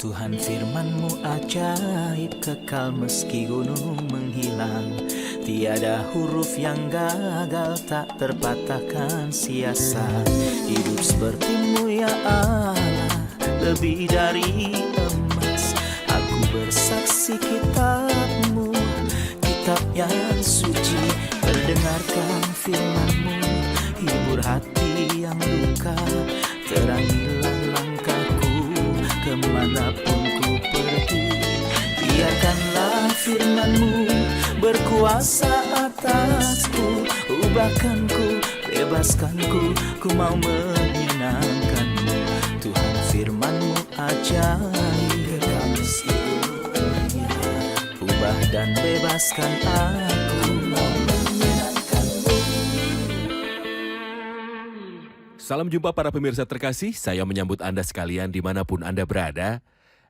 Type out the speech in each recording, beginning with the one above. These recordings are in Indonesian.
Tuhan firman-Mu ajaib, kekal meski gunung menghilang. Tiada huruf yang gagal, tak terpatahkan sia-sia. Hidup seperti-Mu ya Allah, lebih dari emas. Aku bersaksi kitab-Mu, kitab yang suci. Terdengarkan firman-Mu, hibur hati yang luka. Terangilah langkahku kemanapun ku pergi. Biarkanlah firman-Mu berkuasa atasku. Ubahkanku, bebaskanku, ku mau menyenangkan-Mu. Tuhan firman-Mu ajaib, ubah dan bebaskan aku, mau menyenangkan-Mu. Salam jumpa para pemirsa terkasih, saya menyambut Anda sekalian dimanapun Anda berada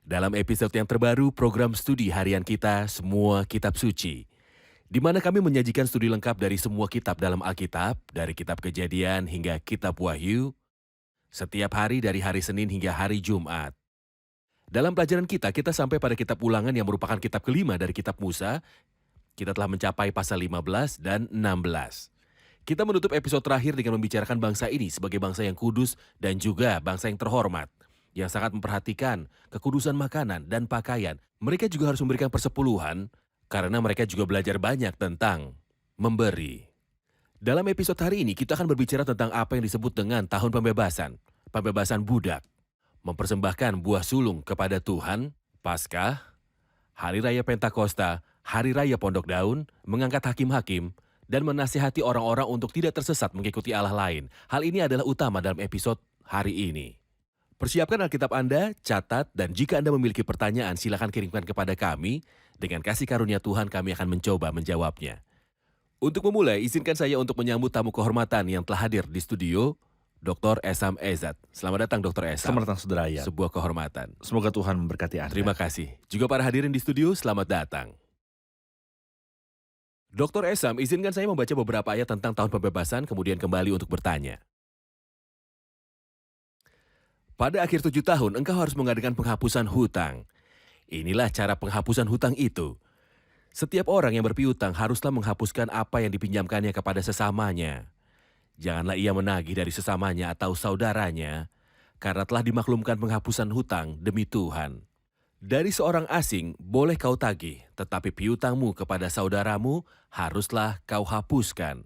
dalam episode yang terbaru program studi harian kita Semua Kitab Suci, di mana kami menyajikan studi lengkap dari semua kitab dalam Alkitab, dari kitab Kejadian hingga kitab Wahyu, setiap hari dari hari Senin hingga hari Jumat. Dalam pelajaran kita sampai pada kitab Ulangan yang merupakan kitab kelima dari kitab Musa. Kita telah mencapai pasal 15 dan 16. Kita menutup episode terakhir dengan membicarakan bangsa ini sebagai bangsa yang kudus dan juga bangsa yang terhormat, yang sangat memperhatikan kekudusan makanan dan pakaian. Mereka juga harus memberikan persepuluhan karena mereka juga belajar banyak tentang memberi. Dalam episode hari ini kita akan berbicara tentang apa yang disebut dengan tahun pembebasan budak, mempersembahkan buah sulung kepada Tuhan, Paskah, Hari Raya Pentakosta, Hari Raya Pondok Daun, mengangkat hakim-hakim, dan menasihati orang-orang untuk tidak tersesat mengikuti Allah lain. Hal ini adalah utama dalam episode hari ini. Persiapkan Alkitab Anda, catat, dan jika Anda memiliki pertanyaan silakan kirimkan kepada kami. Dengan kasih karunia Tuhan kami akan mencoba menjawabnya. Untuk memulai, izinkan saya untuk menyambut tamu kehormatan yang telah hadir di studio, Dr. Esam Ezat. Selamat datang Dr. Esam. Selamat datang saudara Ayat. Sebuah kehormatan. Semoga Tuhan memberkati Anda. Terima kasih. Juga para hadirin di studio, selamat datang. Dr. Esam, izinkan saya membaca beberapa ayat tentang tahun pembebasan, kemudian kembali untuk bertanya. Pada akhir 7 tahun, engkau harus mengadakan penghapusan hutang. Inilah cara penghapusan hutang itu. Setiap orang yang berpiutang haruslah menghapuskan apa yang dipinjamkannya kepada sesamanya. Janganlah ia menagih dari sesamanya atau saudaranya, karena telah dimaklumkan penghapusan hutang demi Tuhan. Dari seorang asing boleh kau tagih, tetapi piutangmu kepada saudaramu haruslah kau hapuskan.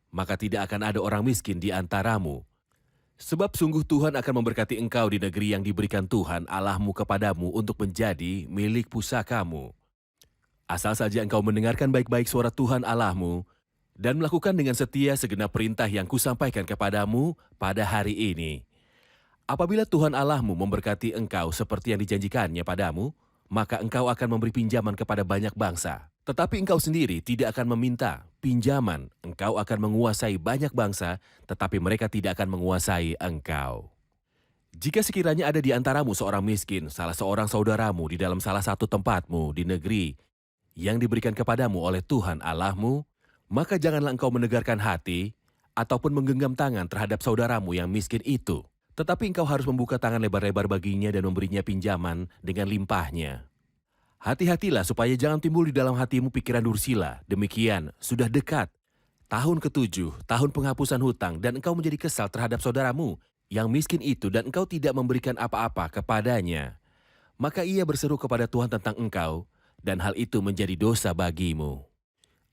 Maka tidak akan ada orang miskin di antaramu. Sebab sungguh Tuhan akan memberkati engkau di negeri yang diberikan Tuhan Allahmu kepadamu untuk menjadi milik pusakamu. Asal saja engkau mendengarkan baik-baik suara Tuhan Allahmu dan melakukan dengan setia segenap perintah yang kusampaikan kepadamu pada hari ini. Apabila Tuhan Allahmu memberkati engkau seperti yang dijanjikannya padamu, maka engkau akan memberi pinjaman kepada banyak bangsa. Tetapi engkau sendiri tidak akan meminta pinjaman. Engkau akan menguasai banyak bangsa, tetapi mereka tidak akan menguasai engkau. Jika sekiranya ada di antaramu seorang miskin, salah seorang saudaramu di dalam salah satu tempatmu di negeri yang diberikan kepadamu oleh Tuhan Allahmu, maka janganlah engkau menegarkan hati ataupun menggenggam tangan terhadap saudaramu yang miskin itu. Tetapi engkau harus membuka tangan lebar-lebar baginya dan memberinya pinjaman dengan limpahnya. Hati-hatilah supaya jangan timbul di dalam hatimu pikiran dursila. Demikian, sudah dekat tahun ke-7, tahun penghapusan hutang, dan engkau menjadi kesal terhadap saudaramu yang miskin itu dan engkau tidak memberikan apa-apa kepadanya. Maka ia berseru kepada Tuhan tentang engkau, dan hal itu menjadi dosa bagimu.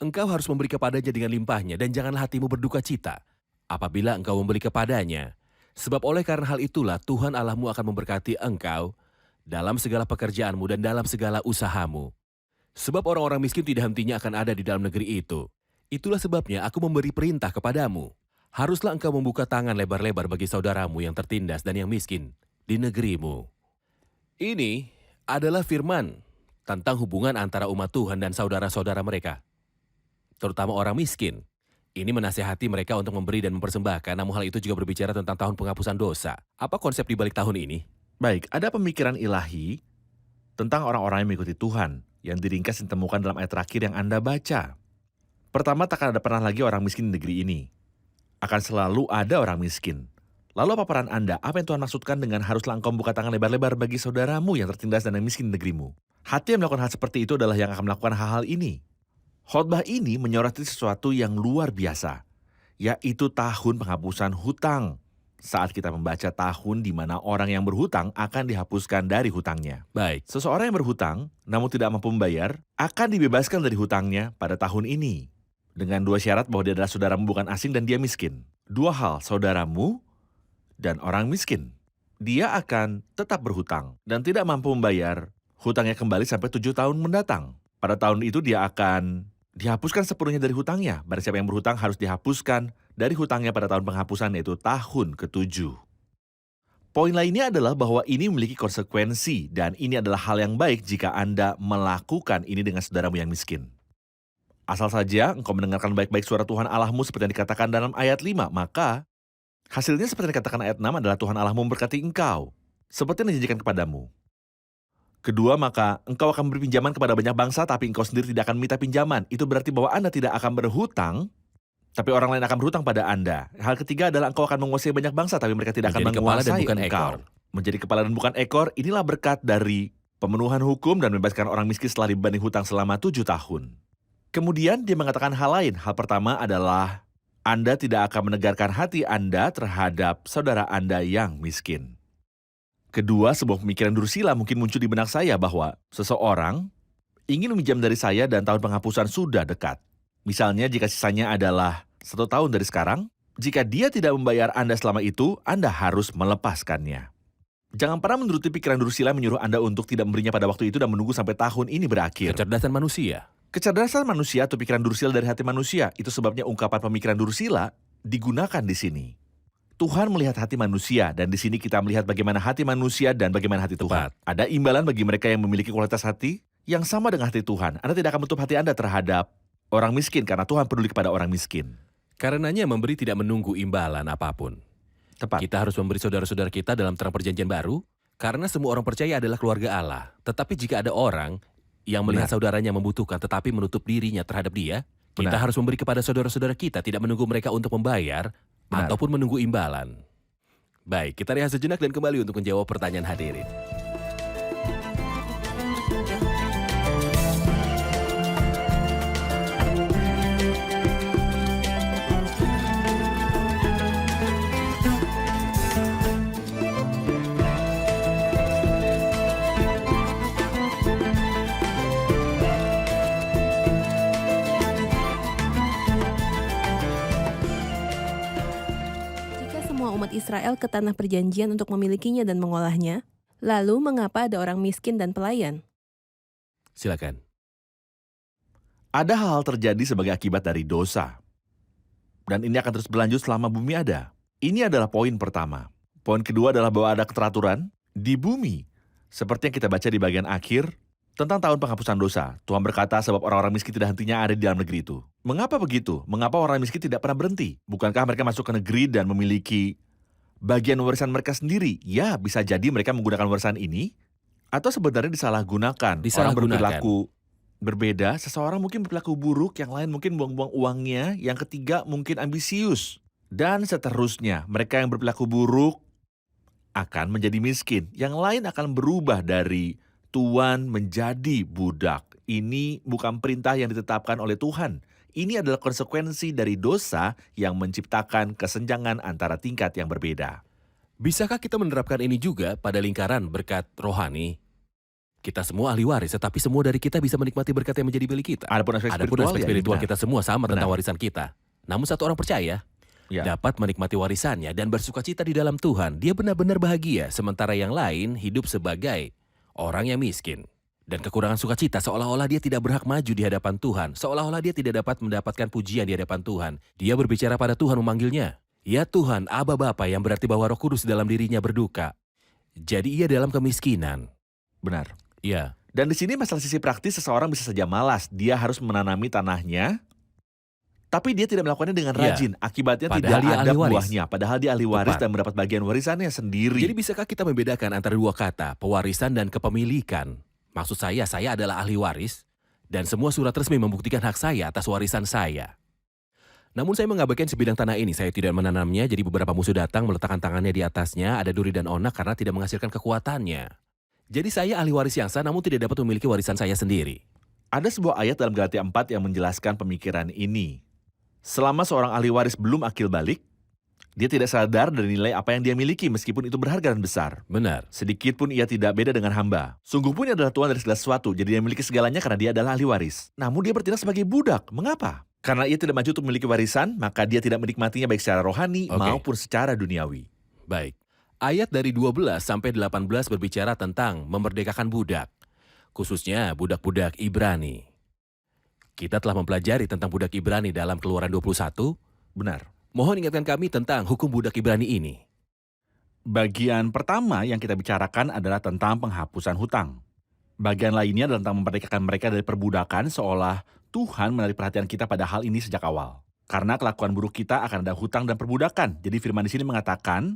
Engkau harus memberi kepadanya dengan limpahnya dan janganlah hatimu berduka cita apabila engkau memberi kepadanya. Sebab oleh karena hal itulah Tuhan Allahmu akan memberkati engkau dalam segala pekerjaanmu dan dalam segala usahamu. Sebab orang-orang miskin tidak hentinya akan ada di dalam negeri itu. Itulah sebabnya aku memberi perintah kepadamu. Haruslah engkau membuka tangan lebar-lebar bagi saudaramu yang tertindas dan yang miskin di negerimu. Ini adalah firman tentang hubungan antara umat Tuhan dan saudara-saudara mereka, terutama orang miskin. Ini menasihati mereka untuk memberi dan mempersembahkan, namun hal itu juga berbicara tentang tahun penghapusan dosa. Apa konsep di balik tahun ini? Baik, ada pemikiran ilahi tentang orang-orang yang mengikuti Tuhan yang diringkas ditemukan dalam ayat terakhir yang Anda baca. Pertama, tak akan ada pernah lagi orang miskin di negeri ini. Akan selalu ada orang miskin. Lalu apa peran Anda? Apa yang Tuhan maksudkan dengan haruslah engkau membuka tangan lebar-lebar bagi saudaramu yang tertindas dan yang miskin di negerimu? Hati yang melakukan hal seperti itu adalah yang akan melakukan hal-hal ini. Khotbah ini menyoroti sesuatu yang luar biasa, yaitu tahun penghapusan hutang. Saat kita membaca tahun di mana orang yang berhutang akan dihapuskan dari hutangnya. Baik, Seseorang yang berhutang, namun tidak mampu membayar, akan dibebaskan dari hutangnya pada tahun ini. Dengan dua syarat bahwa dia adalah saudaramu bukan asing dan dia miskin. Dua hal, saudaramu dan orang miskin. Dia akan tetap berhutang dan tidak mampu membayar hutangnya kembali sampai 7 tahun mendatang. Pada tahun itu dia akan dihapuskan sepenuhnya dari hutangnya. Barang siapa yang berhutang harus dihapuskan dari hutangnya pada tahun penghapusan, yaitu tahun ke-7. Poin lainnya adalah bahwa ini memiliki konsekuensi dan ini adalah hal yang baik jika Anda melakukan ini dengan saudaramu yang miskin. Asal saja engkau mendengarkan baik-baik suara Tuhan Allahmu seperti yang dikatakan dalam ayat 5, maka hasilnya seperti yang dikatakan ayat 6 adalah Tuhan Allahmu memberkati engkau, seperti yang dijanjikan kepadamu. Kedua, maka engkau akan beri pinjaman kepada banyak bangsa, tapi engkau sendiri tidak akan minta pinjaman. Itu berarti bahwa Anda tidak akan berhutang, tapi orang lain akan berhutang pada Anda. Hal ketiga adalah engkau akan menguasai banyak bangsa, tapi mereka tidak akan menjadi kepala dan menguasai bukan engkau. ekor. Menjadi kepala dan bukan ekor, inilah berkat dari pemenuhan hukum dan membebaskan orang miskin setelah dibebani hutang selama 7 tahun. Kemudian dia mengatakan hal lain. Hal pertama adalah Anda tidak akan menegarkan hati Anda terhadap saudara Anda yang miskin. Kedua, sebuah pemikiran dursila mungkin muncul di benak saya bahwa seseorang ingin meminjam dari saya dan tahun penghapusan sudah dekat. Misalnya jika sisanya adalah 1 tahun dari sekarang, jika dia tidak membayar Anda selama itu, Anda harus melepaskannya. Jangan pernah menuruti pikiran dursila menyuruh Anda untuk tidak memberinya pada waktu itu dan menunggu sampai tahun ini berakhir. Kecerdasan manusia. Kecerdasan manusia atau pikiran dursila dari hati manusia, itu sebabnya ungkapan pemikiran dursila digunakan di sini. Tuhan melihat hati manusia, dan di sini kita melihat bagaimana hati manusia dan bagaimana hati Tuhan. Ada imbalan bagi mereka yang memiliki kualitas hati yang sama dengan hati Tuhan. Anda tidak akan menutup hati Anda terhadap orang miskin, karena Tuhan peduli kepada orang miskin. Karenanya memberi tidak menunggu imbalan apapun. Tepat. Kita harus memberi saudara-saudara kita dalam terang perjanjian baru, karena semua orang percaya adalah keluarga Allah. Tetapi jika ada orang yang melihat saudaranya membutuhkan tetapi menutup dirinya terhadap dia, kita Benar. harus memberi kepada saudara-saudara kita, tidak menunggu mereka untuk membayar, Benar. ataupun menunggu imbalan. Baik, kita rehat sejenak dan kembali untuk menjawab pertanyaan hadirin. Jika semua umat Israel ke tanah perjanjian untuk memilikinya dan mengolahnya, lalu mengapa ada orang miskin dan pelayan? Silakan. Ada hal terjadi sebagai akibat dari dosa. Dan ini akan terus berlanjut selama bumi ada. Ini adalah poin pertama. Poin kedua adalah bahwa ada keteraturan di bumi. Seperti yang kita baca di bagian akhir tentang tahun penghapusan dosa. Tuhan berkata sebab orang-orang miskin tidak hentinya ada di dalam negeri itu. Mengapa begitu? Mengapa orang miskin tidak pernah berhenti? Bukankah mereka masuk ke negeri dan memiliki bagian warisan mereka sendiri? Ya, bisa jadi mereka menggunakan warisan ini, atau sebenarnya disalahgunakan. Orang berperilaku berbeda, seseorang mungkin berperilaku buruk, yang lain mungkin buang-buang uangnya, yang ketiga mungkin ambisius, dan seterusnya. Mereka yang berperilaku buruk akan menjadi miskin, yang lain akan berubah dari tuan menjadi budak. Ini bukan perintah yang ditetapkan oleh Tuhan. Ini adalah konsekuensi dari dosa yang menciptakan kesenjangan antara tingkat yang berbeda. Bisakah kita menerapkan ini juga pada lingkaran berkat rohani? Kita semua ahli waris, tetapi semua dari kita bisa menikmati berkat yang menjadi milik kita. Adapun aspek Adapun spiritual benar. kita semua sama Benar. tentang warisan kita. Namun satu orang percaya Ya. dapat menikmati warisannya dan bersukacita di dalam Tuhan. Dia benar-benar bahagia, sementara yang lain hidup sebagai orang yang miskin. Dan kekurangan sukacita seolah-olah dia tidak berhak maju di hadapan Tuhan. Seolah-olah dia tidak dapat mendapatkan pujian di hadapan Tuhan. Dia berbicara pada Tuhan memanggilnya. Ya Tuhan, Aba Bapa, yang berarti bahwa Roh Kudus dalam dirinya berduka. Jadi ia dalam kemiskinan. Benar. Ya, Dan di sini masalah sisi praktis, seseorang bisa saja malas. Dia harus menanami tanahnya, tapi dia tidak melakukannya dengan Ya. rajin. Akibatnya Padahal tidak dia ada ahli waris. buahnya. Padahal dia ahli waris Tepat. dan mendapat bagian warisannya sendiri. jadi bisakah kita membedakan antara dua kata, pewarisan dan kepemilikan? Maksud saya adalah ahli waris, dan semua surat resmi membuktikan hak saya atas warisan saya. Namun saya mengabaikan sebidang tanah ini. Saya tidak menanamnya, jadi beberapa musuh datang meletakkan tangannya di atasnya. Ada duri dan onak karena tidak menghasilkan kekuatannya. Jadi saya ahli waris yang sah namun tidak dapat memiliki warisan saya sendiri. Ada sebuah ayat dalam Galatia 4 yang menjelaskan pemikiran ini. Selama seorang ahli waris belum akil balik, dia tidak sadar dari nilai apa yang dia miliki meskipun itu berharga dan besar. Benar. Sedikit pun ia tidak beda dengan hamba. Sungguh pun ia adalah tuan dari segala sesuatu, jadi dia memiliki segalanya karena dia adalah ahli waris. Namun dia bertindak sebagai budak. Mengapa? Karena ia tidak maju untuk memiliki warisan, maka dia tidak menikmatinya baik secara rohani Oke. maupun secara duniawi. Baik. Ayat dari 12 sampai 18 berbicara tentang memerdekakan budak. Khususnya budak-budak Ibrani. Kita telah mempelajari tentang budak Ibrani dalam Keluaran 21. Benar. Mohon ingatkan kami tentang hukum budak Ibrani ini. Bagian pertama yang kita bicarakan adalah tentang penghapusan hutang. Bagian lainnya adalah tentang memerdekakan mereka dari perbudakan seolah Tuhan menarik perhatian kita pada hal ini sejak awal. Karena kelakuan buruk kita akan ada hutang dan perbudakan. Jadi firman di sini mengatakan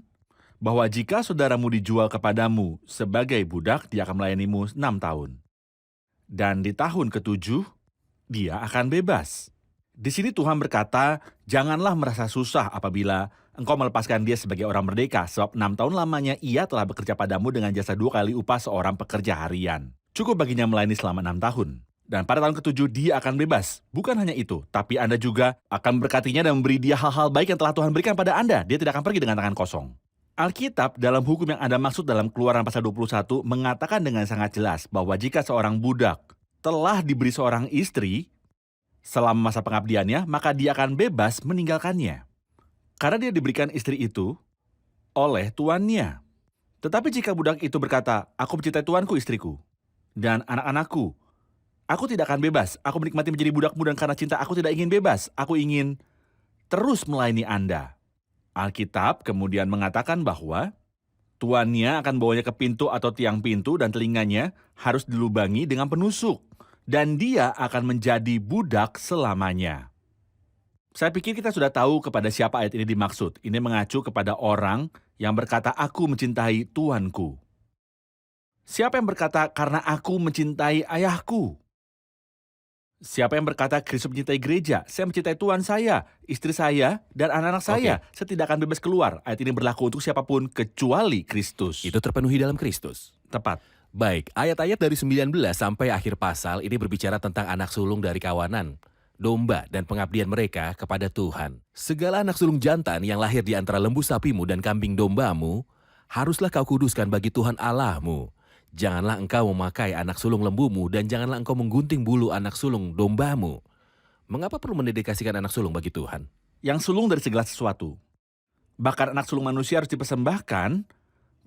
bahwa jika saudaramu dijual kepadamu sebagai budak, dia akan melayanimu 6 tahun. Dan di tahun ke-7, dia akan bebas. Di sini Tuhan berkata, janganlah merasa susah apabila engkau melepaskan dia sebagai orang merdeka, sebab 6 tahun lamanya ia telah bekerja padamu dengan jasa 2 kali upah seorang pekerja harian. Cukup baginya melayani selama 6 tahun. Dan pada tahun ke-7 dia akan bebas. Bukan hanya itu, tapi Anda juga akan memberkatinya dan memberi dia hal-hal baik yang telah Tuhan berikan pada Anda. Dia tidak akan pergi dengan tangan kosong. Alkitab dalam hukum yang Anda maksud dalam Keluaran pasal 21 mengatakan dengan sangat jelas bahwa jika seorang budak telah diberi seorang istri selama masa pengabdiannya, maka dia akan bebas meninggalkannya. Karena dia diberikan istri itu oleh tuannya. Tetapi jika budak itu berkata, aku mencintai tuanku istriku dan anak-anakku, aku tidak akan bebas. Aku menikmati menjadi budakmu dan karena cinta aku tidak ingin bebas. Aku ingin terus melayani Anda. Alkitab kemudian mengatakan bahwa tuannya akan bawanya ke pintu atau tiang pintu dan telinganya harus dilubangi dengan penusuk. Dan dia akan menjadi budak selamanya. Saya pikir kita sudah tahu kepada siapa ayat ini dimaksud. Ini mengacu kepada orang yang berkata, aku mencintai tuanku. Siapa yang berkata, karena aku mencintai ayahku? Siapa yang berkata, Kristus mencintai gereja? Saya mencintai Tuhan saya, istri saya, dan anak-anak saya. Saya tidak akan bebas keluar. Ayat ini berlaku untuk siapapun kecuali Kristus. Itu terpenuhi dalam Kristus. Tepat. Baik, ayat-ayat dari 19 sampai akhir pasal ini berbicara tentang anak sulung dari kawanan, domba dan pengabdian mereka kepada Tuhan. Segala anak sulung jantan yang lahir di antara lembu sapimu dan kambing dombamu, haruslah kau kuduskan bagi Tuhan Allahmu. Janganlah engkau memakai anak sulung lembumu dan janganlah engkau menggunting bulu anak sulung dombamu. Mengapa perlu mendedikasikan anak sulung bagi Tuhan? Yang sulung dari segala sesuatu. Bahkan anak sulung manusia harus dipersembahkan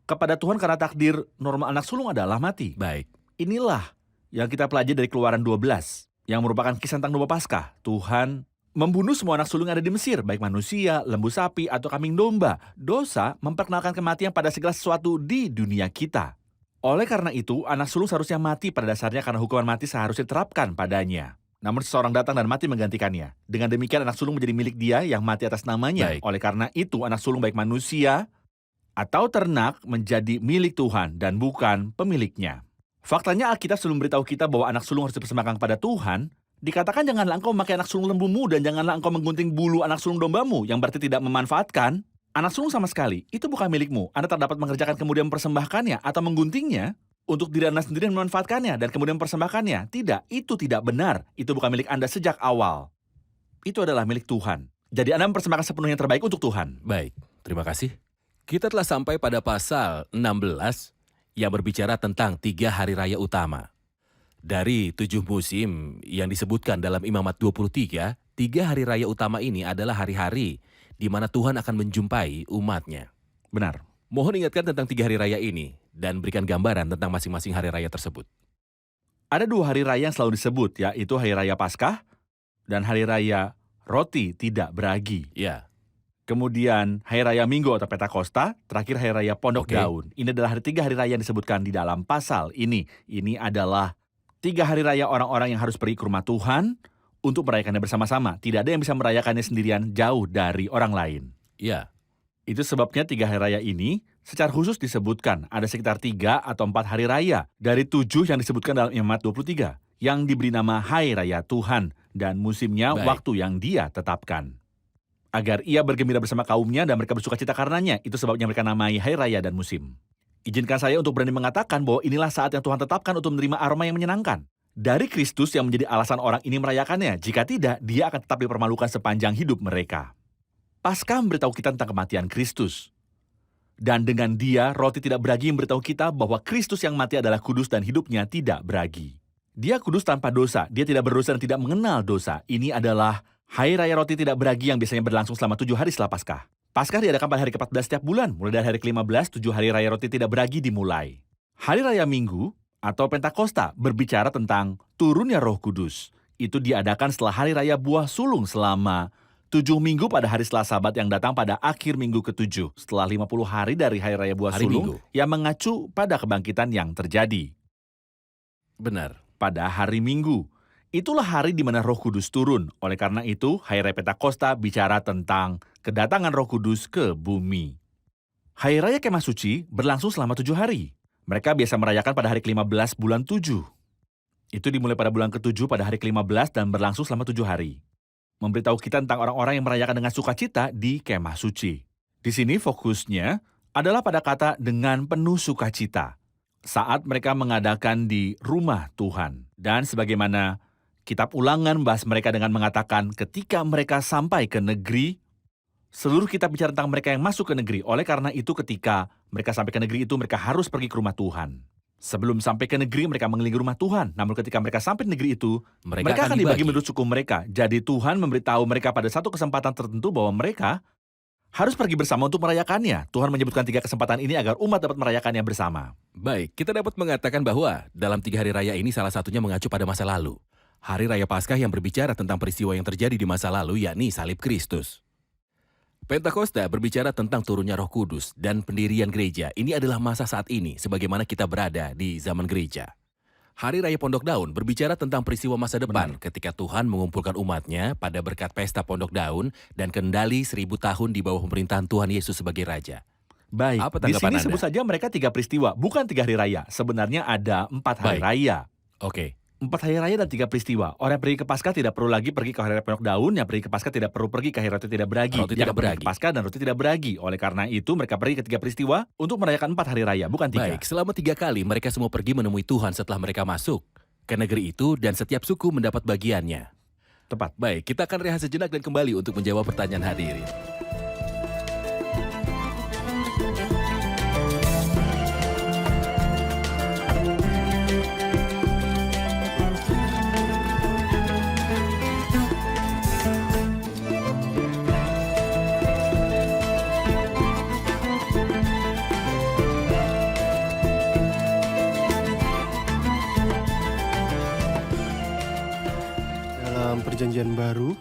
kepada Tuhan karena takdir normal anak sulung adalah mati. Baik. Inilah yang kita pelajari dari Keluaran 12, yang merupakan kisah tentang domba Paskah. Tuhan membunuh semua anak sulung yang ada di Mesir, baik manusia, lembu sapi, atau kambing domba. Dosa memperkenalkan kematian pada segala sesuatu di dunia kita. Oleh karena itu, anak sulung seharusnya mati pada dasarnya karena hukuman mati seharusnya diterapkan padanya. Namun seseorang datang dan mati menggantikannya. Dengan demikian anak sulung menjadi milik dia yang mati atas namanya. Baik. Oleh karena itu, anak sulung baik manusia atau ternak menjadi milik Tuhan dan bukan pemiliknya. Faktanya Alkitab sebelum beritahu kita bahwa anak sulung harus dipersembahkan kepada Tuhan, dikatakan janganlah engkau memakai anak sulung lembumu dan janganlah engkau menggunting bulu anak sulung dombamu, yang berarti tidak memanfaatkan anak sulung sama sekali. Itu bukan milikmu. Anda tak dapat mengerjakan kemudian mempersembahkannya atau mengguntingnya untuk diri Anda sendiri dan memanfaatkannya dan kemudian mempersembahkannya. Tidak, itu tidak benar. Itu bukan milik Anda sejak awal. Itu adalah milik Tuhan. Jadi Anda mempersembahkan sepenuhnya yang terbaik untuk Tuhan. Baik, terima kasih. Kita telah sampai pada pasal 16 yang berbicara tentang 3 hari raya utama. Dari 7 musim yang disebutkan dalam Imamat 23, 3 hari raya utama ini adalah hari-hari di mana Tuhan akan menjumpai umatnya. Benar. Mohon ingatkan tentang 3 hari raya ini dan berikan gambaran tentang masing-masing hari raya tersebut. Ada 2 hari raya yang selalu disebut, yaitu Hari Raya Paskah dan Hari Raya Roti Tidak Beragi. Ya, Kemudian Hari Raya Minggu atau Pentakosta, terakhir Hari Raya Pondok Oke. Daun. Ini adalah 3 hari raya yang disebutkan di dalam pasal ini. Ini adalah 3 hari raya orang-orang yang harus pergi ke rumah Tuhan untuk merayakannya bersama-sama. Tidak ada yang bisa merayakannya sendirian jauh dari orang lain. ya, Itu sebabnya 3 hari raya ini secara khusus disebutkan. Ada sekitar 3 atau 4 hari raya dari 7 yang disebutkan dalam Imamat 23 yang diberi nama Hari Raya Tuhan dan musimnya Baik. waktu yang Dia tetapkan. agar ia bergembira bersama kaumnya dan mereka bersukacita karenanya. Itu sebabnya mereka namai hari raya dan musim. Izinkan saya untuk berani mengatakan bahwa inilah saat yang Tuhan tetapkan untuk menerima aroma yang menyenangkan. Dari Kristus yang menjadi alasan orang ini merayakannya. Jika tidak, dia akan tetap dipermalukan sepanjang hidup mereka. Paskah memberitahu kita tentang kematian Kristus. Dan dengan dia, roti tidak beragi memberitahu kita bahwa Kristus yang mati adalah kudus dan hidupnya tidak beragi. Dia kudus tanpa dosa, dia tidak berdosa dan tidak mengenal dosa. Ini adalah hari raya roti tidak beragi yang biasanya berlangsung selama 7 hari setelah Paskah. Paskah diadakan pada hari ke-14 setiap bulan. Mulai dari hari ke-15, 7 hari raya roti tidak beragi dimulai. Hari raya Minggu atau Pentakosta berbicara tentang turunnya Roh Kudus. Itu diadakan setelah hari raya buah sulung selama 7 minggu pada hari setelah Sabat yang datang pada akhir minggu ke-7. Setelah 50 hari dari hari raya buah Hari sulung Minggu. yang mengacu pada kebangkitan yang terjadi. Benar. Pada hari Minggu, itulah hari di mana Roh Kudus turun. Oleh karena itu, hari raya Pentakosta bicara tentang kedatangan Roh Kudus ke bumi. Hari raya Kemah Suci berlangsung selama 7 hari. Mereka biasa merayakan pada hari ke-15 bulan 7. Itu dimulai pada bulan ke-7 pada hari ke-15 dan berlangsung selama 7 hari. Memberitahu kita tentang orang-orang yang merayakan dengan sukacita di Kemah Suci. Di sini fokusnya adalah pada kata dengan penuh sukacita. Saat mereka mengadakan di rumah Tuhan. Dan sebagaimana kitab Ulangan membahas mereka dengan mengatakan ketika mereka sampai ke negeri, seluruh kitab bicara tentang mereka yang masuk ke negeri. Oleh karena itu ketika mereka sampai ke negeri itu, mereka harus pergi ke rumah Tuhan. Sebelum sampai ke negeri, mereka mengelilingi rumah Tuhan. Namun ketika mereka sampai di negeri itu, mereka akan dibagi menurut suku mereka. Jadi Tuhan memberitahu mereka pada satu kesempatan tertentu bahwa mereka harus pergi bersama untuk merayakannya. Tuhan menyebutkan 3 kesempatan ini agar umat dapat merayakannya bersama. Baik, kita dapat mengatakan bahwa dalam 3 hari raya ini salah satunya mengacu pada masa lalu. Hari Raya Paskah yang berbicara tentang peristiwa yang terjadi di masa lalu, yakni salib Kristus. Pentakosta berbicara tentang turunnya Roh Kudus dan pendirian gereja. Ini adalah masa saat ini, sebagaimana kita berada di zaman gereja. Hari Raya Pondok Daun berbicara tentang peristiwa masa depan ketika Tuhan mengumpulkan umatnya pada berkat pesta Pondok Daun dan kendali 1000 tahun di bawah pemerintahan Tuhan Yesus sebagai Raja. Baik, Apa di tanggapan sini Anda? sebut saja mereka 3 peristiwa, bukan 3 hari raya. Sebenarnya ada 4 hari Baik. raya. Oke, 4 hari raya dan 3 peristiwa. Orang yang pergi ke Paskah tidak perlu lagi pergi ke hari raya Pondok Daun, yang pergi ke Paskah tidak perlu pergi ke hari roti tidak beragi. Roti Dia tidak akan pergi beragi. ke Paskah dan roti tidak beragi. Oleh karena itu mereka pergi ke 3 peristiwa untuk merayakan 4 hari raya, bukan 3. baik. Selama 3 kali mereka semua pergi menemui Tuhan setelah mereka masuk ke negeri itu dan setiap suku mendapat bagiannya. Tepat. Baik, kita akan rehat sejenak dan kembali untuk menjawab pertanyaan hadirin. Dalam perjanjian baru,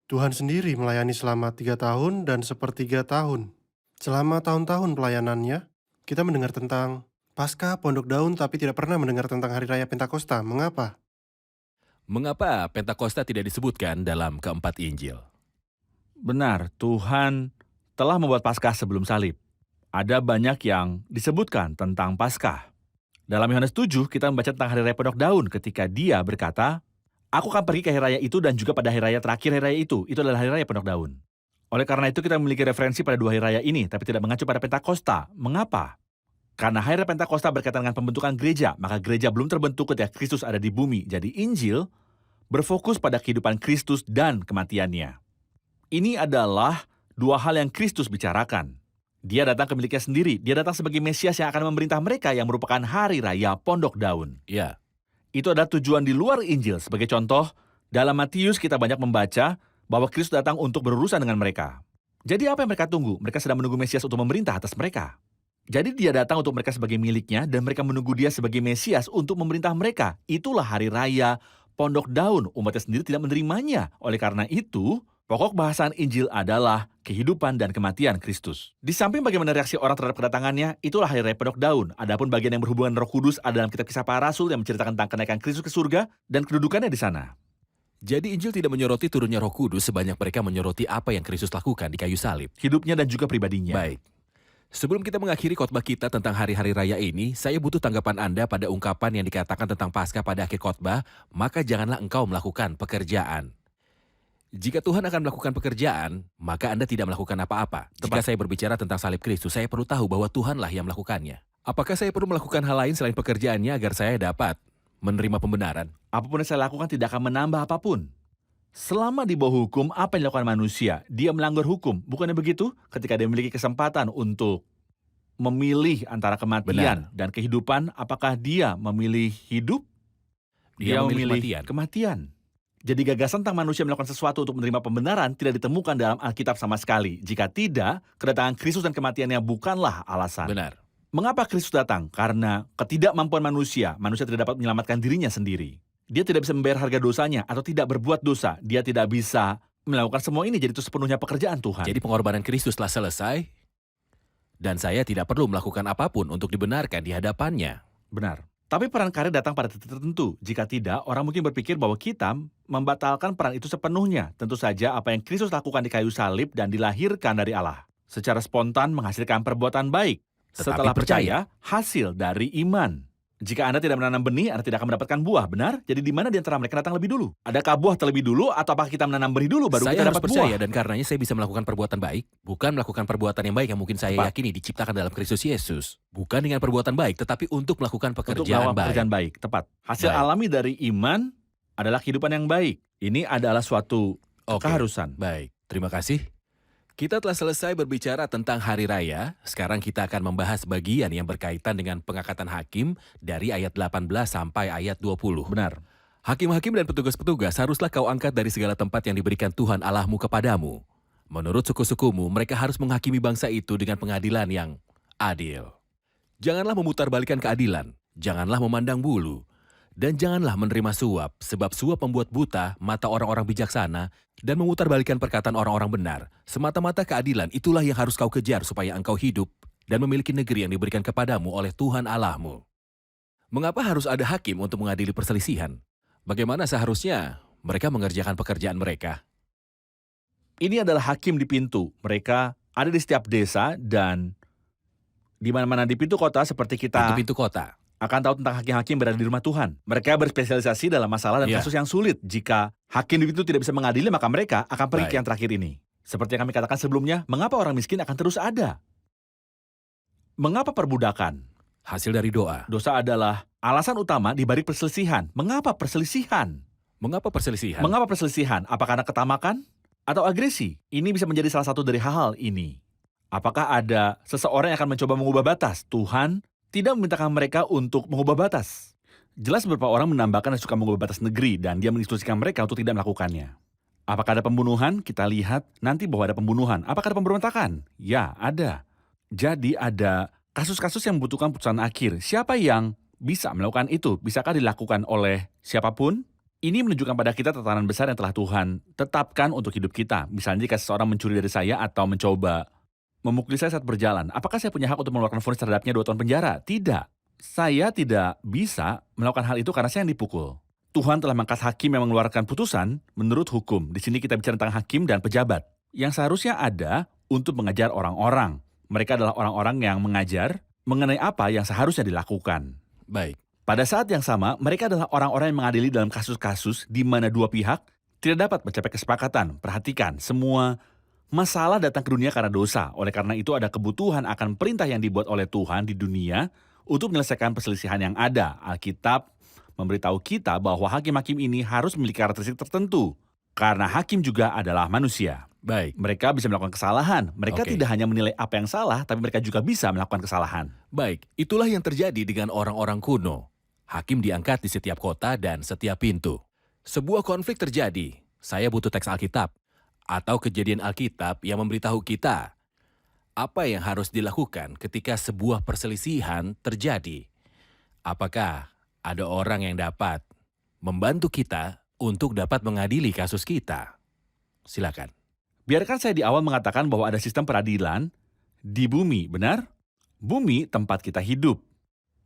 Tuhan sendiri melayani selama 3 tahun dan sepertiga tahun. Selama tahun-tahun pelayanannya, kita mendengar tentang Paskah, Pondok Daun, tapi tidak pernah mendengar tentang Hari Raya Pentakosta. Mengapa? Mengapa Pentakosta tidak disebutkan dalam keempat Injil? Benar, Tuhan telah membuat Paskah sebelum salib. Ada banyak yang disebutkan tentang Paskah. Dalam Yohanes 7, kita membaca tentang Hari Raya Pondok Daun ketika dia berkata, Aku akan pergi ke hari raya itu dan juga pada hari raya terakhir hari raya itu. Itu adalah hari raya Pondok Daun. Oleh karena itu kita memiliki referensi pada 2 hari raya ini, tapi tidak mengacu pada Pentakosta. Mengapa? Karena hari raya Pentakosta berkaitan dengan pembentukan gereja, maka gereja belum terbentuk ketika Kristus ada di bumi. Jadi Injil berfokus pada kehidupan Kristus dan kematiannya. Ini adalah 2 hal yang Kristus bicarakan. Dia datang ke miliknya sendiri. Dia datang sebagai Mesias yang akan memerintah mereka yang merupakan hari raya Pondok Daun. Ya, Itu adalah tujuan di luar Injil. Sebagai contoh, dalam Matius kita banyak membaca bahwa Kristus datang untuk berurusan dengan mereka. Jadi apa yang mereka tunggu? Mereka sedang menunggu Mesias untuk memerintah atas mereka. Jadi dia datang untuk mereka sebagai miliknya dan mereka menunggu dia sebagai Mesias untuk memerintah mereka. Itulah hari raya Pondok Daun. Umatnya sendiri tidak menerimanya. Oleh karena itu, pokok bahasan Injil adalah kehidupan dan kematian Kristus. Di samping bagaimana reaksi orang terhadap kedatangannya, itulah hari raya Pondok Daun. Adapun bagian yang berhubungan Roh Kudus ada dalam kitab Kisah Para Rasul yang menceritakan tentang kenaikan Kristus ke surga dan kedudukannya di sana. jadi Injil tidak menyoroti turunnya Roh Kudus sebanyak mereka menyoroti apa yang Kristus lakukan di kayu salib. Hidupnya dan juga pribadinya. Baik. Sebelum kita mengakhiri khotbah kita tentang hari-hari raya ini, saya butuh tanggapan Anda pada ungkapan yang dikatakan tentang Paskah pada akhir khotbah, maka janganlah engkau melakukan pekerjaan. Jika Tuhan akan melakukan pekerjaan, maka Anda tidak melakukan apa-apa. Jika saya berbicara tentang salib Kristus, saya perlu tahu bahwa Tuhanlah yang melakukannya. Apakah saya perlu melakukan hal lain selain pekerjaannya agar saya dapat menerima pembenaran? Apapun yang saya lakukan tidak akan menambah apapun. Selama di bawah hukum, apa yang dilakukan manusia? Dia melanggar hukum. Bukannya begitu? Ketika dia memiliki kesempatan untuk memilih antara kematian dan kehidupan, apakah dia memilih hidup? Dia memilih kematian. Jadi gagasan tentang manusia melakukan sesuatu untuk menerima pembenaran tidak ditemukan dalam Alkitab sama sekali. Jika tidak, kedatangan Kristus dan kematiannya bukanlah alasan. Benar. Mengapa Kristus datang? Karena ketidakmampuan manusia tidak dapat menyelamatkan dirinya sendiri. Dia tidak bisa membayar harga dosanya atau tidak berbuat dosa. Dia tidak bisa melakukan semua ini, jadi itu sepenuhnya pekerjaan Tuhan. Jadi pengorbanan Kristus telah selesai, dan saya tidak perlu melakukan apapun untuk dibenarkan di hadapannya. Benar. Tapi peran karir datang pada titik tertentu. Jika tidak, orang mungkin berpikir bahwa kita membatalkan peran itu sepenuhnya. Tentu saja apa yang Kristus lakukan di kayu salib dan dilahirkan dari Allah. Secara spontan menghasilkan perbuatan baik. Tetapi Setelah percaya, hasil dari iman. Jika Anda tidak menanam benih, Anda tidak akan mendapatkan buah, benar? Jadi di mana di antara mereka datang lebih dulu? Adakah buah terlebih dulu atau apakah kita menanam benih dulu baru Saya kita harus dapat percaya buah? dan karenanya saya bisa melakukan perbuatan baik, bukan melakukan perbuatan yang baik yang mungkin saya Tepat. yakini diciptakan dalam Kristus Yesus. Bukan dengan perbuatan baik, tetapi untuk melakukan Untuk pekerjaan melakukan baik. pekerjaan baik, tepat. Hasil Baik. alami dari iman adalah kehidupan yang baik. Ini adalah suatu Oke. keharusan. Baik, terima kasih. Kita telah selesai berbicara tentang hari raya. Sekarang kita akan membahas bagian yang berkaitan dengan pengangkatan hakim dari ayat 18 sampai ayat 20. Benar. Hakim-hakim dan petugas-petugas haruslah kau angkat dari segala tempat yang diberikan Tuhan Allahmu kepadamu. Menurut suku-sukumu, mereka harus menghakimi bangsa itu dengan pengadilan yang adil. Janganlah memutarbalikkan keadilan, janganlah memandang bulu, dan janganlah menerima suap, sebab suap membuat buta mata orang-orang bijaksana dan memutarbalikkan perkataan orang-orang benar. Semata-mata keadilan itulah yang harus kau kejar supaya engkau hidup dan memiliki negeri yang diberikan kepadamu oleh Tuhan Allahmu. Mengapa harus ada hakim untuk mengadili perselisihan? Bagaimana seharusnya mereka mengerjakan pekerjaan mereka? Ini adalah hakim di pintu. Mereka ada di setiap desa dan di mana-mana di pintu kota seperti kita Pintu-pintu kota. akan tahu tentang hakim-hakim berada di rumah Tuhan. Mereka berspesialisasi dalam masalah dan Iya. kasus yang sulit. Jika hakim di pintu tidak bisa mengadili, maka mereka akan pergi Baik. ke yang terakhir ini. Seperti yang kami katakan sebelumnya, mengapa orang miskin akan terus ada? Mengapa perbudakan? Hasil dari doa. Dosa adalah alasan utama di balik perselisihan. Mengapa perselisihan? Mengapa perselisihan? Mengapa perselisihan? Apakah karena ketamakan atau agresi? Ini bisa menjadi salah satu dari hal-hal ini. Apakah ada seseorang yang akan mencoba mengubah batas? Tuhan tidak memintakan mereka untuk mengubah batas. Jelas beberapa orang menambahkan yang suka mengubah batas negeri dan dia menginstruksikan mereka untuk tidak melakukannya. Apakah ada pembunuhan? Kita lihat nanti bahwa ada pembunuhan. Apakah ada pemberontakan? Ya, ada. Jadi ada kasus-kasus yang membutuhkan putusan akhir. Siapa yang bisa melakukan itu? Bisakah dilakukan oleh siapapun? Ini menunjukkan pada kita tatanan besar yang telah Tuhan tetapkan untuk hidup kita. Misalnya jika seseorang mencuri dari saya atau mencoba memukuli saya saat berjalan, apakah saya punya hak untuk mengeluarkan vonis terhadapnya 2 tahun penjara? Tidak. Saya tidak bisa melakukan hal itu karena saya yang dipukul. Tuhan telah mengangkat hakim yang mengeluarkan putusan menurut hukum. Di sini kita bicara tentang hakim dan pejabat yang seharusnya ada untuk mengajar orang-orang. Mereka adalah orang-orang yang mengajar mengenai apa yang seharusnya dilakukan. Baik. Pada saat yang sama, mereka adalah orang-orang yang mengadili dalam kasus-kasus di mana dua pihak tidak dapat mencapai kesepakatan. Perhatikan, semua masalah datang ke dunia karena dosa. Oleh karena itu ada kebutuhan akan perintah yang dibuat oleh Tuhan di dunia untuk menyelesaikan perselisihan yang ada. Alkitab memberitahu kita bahwa hakim-hakim ini harus memiliki karakteristik tertentu. Karena hakim juga adalah manusia. Baik. Mereka bisa melakukan kesalahan. Mereka Oke. tidak hanya menilai apa yang salah, tapi mereka juga bisa melakukan kesalahan. Baik, itulah yang terjadi dengan orang-orang kuno. Hakim diangkat di setiap kota dan setiap pintu. Sebuah konflik terjadi. Saya butuh teks Alkitab atau kejadian Alkitab yang memberitahu kita apa yang harus dilakukan ketika sebuah perselisihan terjadi. Apakah ada orang yang dapat membantu kita untuk dapat mengadili kasus kita? Silakan. Biarkan saya di awal mengatakan bahwa ada sistem peradilan di bumi, benar? Bumi tempat kita hidup.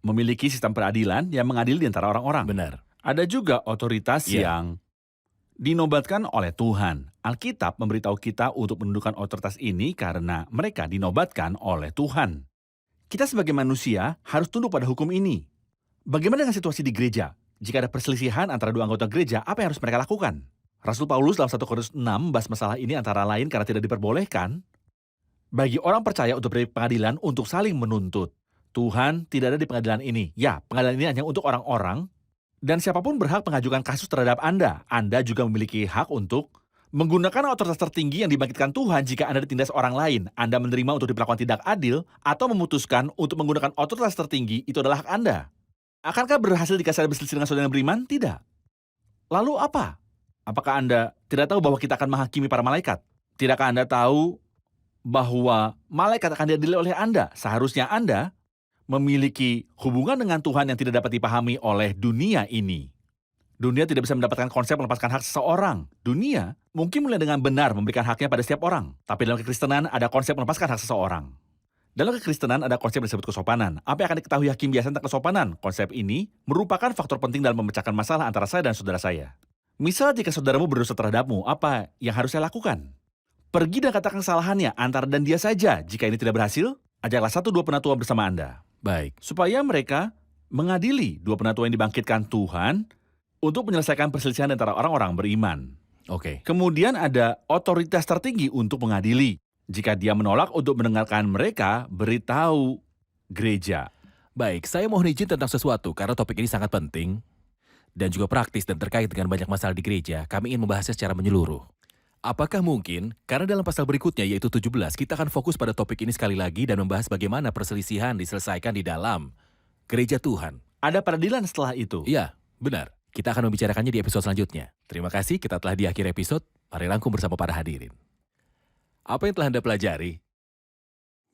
Memiliki sistem peradilan yang mengadili di antara orang-orang. Benar. Ada juga otoritas Iya. yang dinobatkan oleh Tuhan. Alkitab memberitahu kita untuk menundukkan otoritas ini karena mereka dinobatkan oleh Tuhan. Kita sebagai manusia harus tunduk pada hukum ini. Bagaimana dengan situasi di gereja? Jika ada perselisihan antara dua anggota gereja, apa yang harus mereka lakukan? Rasul Paulus dalam 1 Korintus 6 membahas masalah ini antara lain karena tidak diperbolehkan bagi orang percaya untuk beri pengadilan untuk saling menuntut. Tuhan tidak ada di pengadilan ini. Ya, pengadilan ini hanya untuk orang-orang dan siapapun berhak mengajukan kasus terhadap Anda. Anda juga memiliki hak untuk menggunakan otoritas tertinggi yang dibangkitkan Tuhan jika Anda ditindas orang lain. Anda menerima untuk diperlakukan tidak adil atau memutuskan untuk menggunakan otoritas tertinggi, itu adalah hak Anda. Akankah berhasil jika saya berselisih dengan saudara yang beriman? Tidak. Lalu apa? Apakah Anda tidak tahu bahwa kita akan menghakimi para malaikat? Tidakkah Anda tahu bahwa malaikat akan diadili oleh Anda? Seharusnya Anda memiliki hubungan dengan Tuhan yang tidak dapat dipahami oleh dunia ini. Dunia tidak bisa mendapatkan konsep melepaskan hak seseorang. Dunia mungkin mulai dengan benar memberikan haknya pada setiap orang. Tapi dalam kekristenan ada konsep melepaskan hak seseorang. Dalam kekristenan ada konsep yang disebut kesopanan. Apa yang akan diketahui hakim biasa tentang kesopanan? Konsep ini merupakan faktor penting dalam memecahkan masalah antara saya dan saudara saya. Misal jika saudaramu berdosa terhadapmu, apa yang harus saya lakukan? Pergi dan katakan kesalahannya antara dan dia saja. Jika ini tidak berhasil, ajaklah 1-2 penatua bersama Anda. Baik, Supaya mereka mengadili 2 penatua yang dibangkitkan Tuhan untuk menyelesaikan perselisihan antara orang-orang beriman. oke. Kemudian ada otoritas tertinggi untuk mengadili. Jika dia menolak untuk mendengarkan mereka, beritahu gereja. Baik, saya mohon izin tentang sesuatu karena topik ini sangat penting dan juga praktis dan terkait dengan banyak masalah di gereja. Kami ingin membahasnya secara menyeluruh. Apakah mungkin, karena dalam pasal berikutnya yaitu 17, kita akan fokus pada topik ini sekali lagi dan membahas bagaimana perselisihan diselesaikan di dalam gereja Tuhan. Ada peradilan setelah itu. Iya, benar. Kita akan membicarakannya di episode selanjutnya. Terima kasih, kita telah di akhir episode. Mari rangkum bersama para hadirin. Apa yang telah Anda pelajari?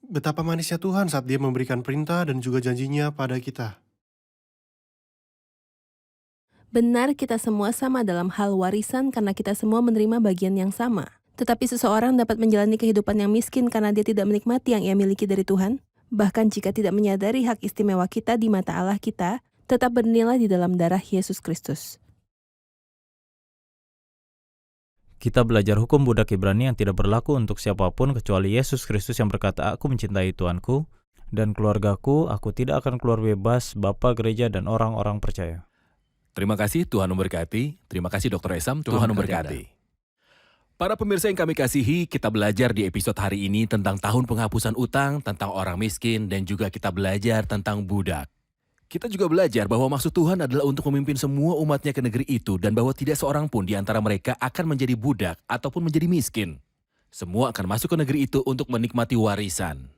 Betapa manisnya Tuhan saat Dia memberikan perintah dan juga janjinya pada kita. Benar, kita semua sama dalam hal warisan karena kita semua menerima bagian yang sama. Tetapi seseorang dapat menjalani kehidupan yang miskin karena dia tidak menikmati yang ia miliki dari Tuhan. Bahkan jika tidak menyadari hak istimewa kita di mata Allah kita, tetap bernilai di dalam darah Yesus Kristus. Kita belajar hukum budak Ibrani yang tidak berlaku untuk siapapun kecuali Yesus Kristus yang berkata, "Aku mencintai Tuanku dan keluargaku, aku tidak akan keluar bebas, Bapa gereja dan orang-orang percaya." Terima kasih, Tuhan memberkati. Terima kasih, Dr. Esam. Tuhan memberkati. Para pemirsa yang kami kasihi, kita belajar di episode hari ini tentang tahun penghapusan utang, tentang orang miskin, dan juga kita belajar tentang budak. Kita juga belajar bahwa maksud Tuhan adalah untuk memimpin semua umatnya ke negeri itu dan bahwa tidak seorang pun di antara mereka akan menjadi budak ataupun menjadi miskin. Semua akan masuk ke negeri itu untuk menikmati warisan.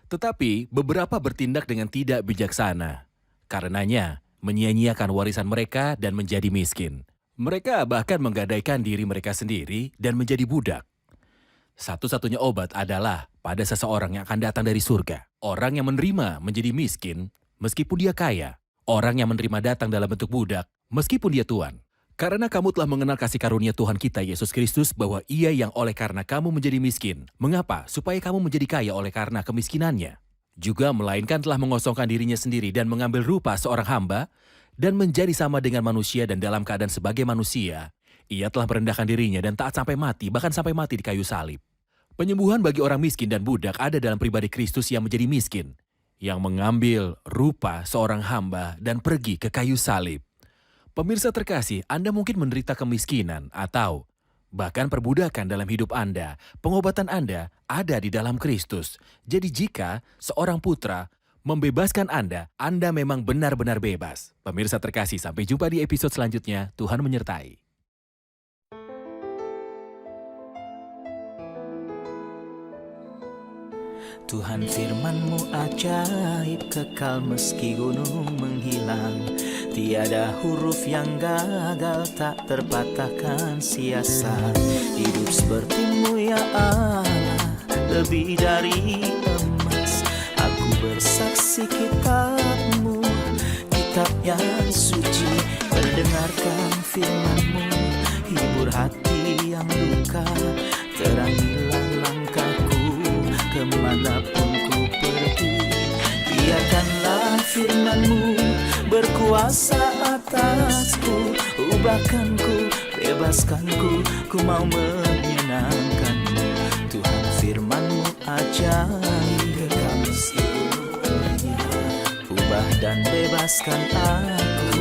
Tetapi beberapa bertindak dengan tidak bijaksana. Karenanya, menyia-nyiakan warisan mereka dan menjadi miskin. Mereka bahkan menggadaikan diri mereka sendiri dan menjadi budak. Satu-satunya obat adalah pada seseorang yang akan datang dari surga. Orang yang menerima menjadi miskin, meskipun dia kaya. Orang yang menerima datang dalam bentuk budak, meskipun dia tuan. Karena kamu telah mengenal kasih karunia Tuhan kita Yesus Kristus bahwa Ia yang oleh karena kamu menjadi miskin. Mengapa? Supaya kamu menjadi kaya oleh karena kemiskinannya. Juga melainkan telah mengosongkan dirinya sendiri dan mengambil rupa seorang hamba dan menjadi sama dengan manusia dan dalam keadaan sebagai manusia. Ia telah merendahkan dirinya dan taat sampai mati, bahkan sampai mati di kayu salib. Penyembuhan bagi orang miskin dan budak ada dalam pribadi Kristus yang menjadi miskin, yang mengambil rupa seorang hamba dan pergi ke kayu salib. Pemirsa terkasih, Anda mungkin menderita kemiskinan atau bahkan perbudakan dalam hidup Anda. Pengobatan Anda ada di dalam Kristus. Jadi jika seorang putra membebaskan Anda memang benar-benar bebas. Pemirsa terkasih, sampai jumpa di episode selanjutnya. Tuhan menyertai. Tuhan firman-Mu ajaib, kekal meski gunung menghilang. Tiada huruf yang gagal, tak terpatahkan siasat. Hidup seperti-Mu ya Allah, lebih dari emas. Aku bersaksi kitab-Mu, kitab yang suci. Mendengarkan firman-Mu, hibur hati yang luka. Terangilah langkahku kemanapun ku pergi. Biarkanlah firman-Mu berkuasa atasku. Ubahkanku, bebaskanku, ku mau menyenangkan-Mu. Tuhan firman-Mu ajaib, ubah dan bebaskan aku.